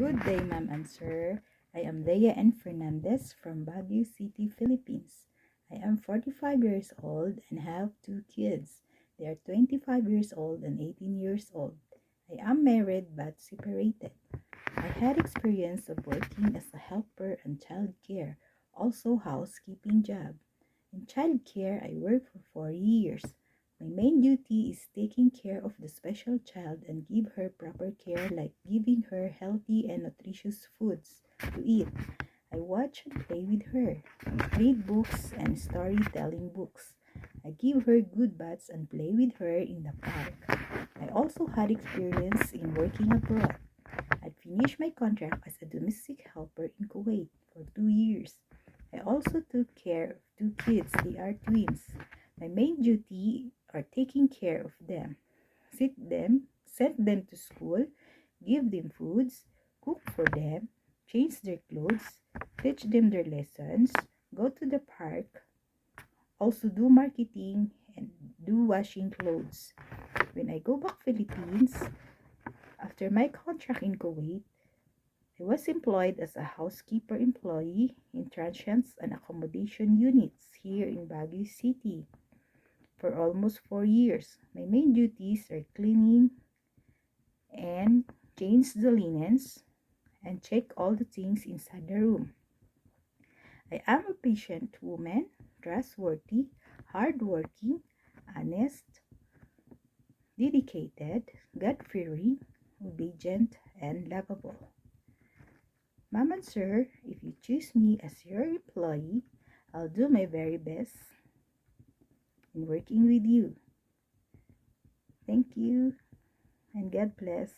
Good day, ma'am and sir. I am Leia N. Fernandez from Baguio City, Philippines. I am 45 years old and have two kids. They are 25 years old and 18 years old. I am married but separated. I had experience of working as a helper and child care, also housekeeping job. In child care, I worked for 4 years. My main duty is taking care of the special child and give her proper care like giving her healthy and nutritious foods to eat. I watch and play with her, read books and storytelling books. I give her good baths and play with her in the park. I also had experience in working abroad. I finished my contract as a domestic helper in Kuwait for 2 years. I also took care of two kids. They are twins. My main duty are taking care of them, send them to school, give them foods, cook for them, change their clothes, teach them their lessons, go to the park, also do marketing and do washing clothes. When I go back Philippines, after my contract in Kuwait, I was employed as a housekeeper employee in transients and accommodation units here in Baguio City for almost 4 years. My main duties are cleaning and change the linens and check all the things inside the room. I am a patient woman, trustworthy, hardworking, honest, dedicated, God-fearing, obedient, and lovable. Ma'am and sir, if you choose me as your employee, I'll do my very best in working with you. Thank you and God bless.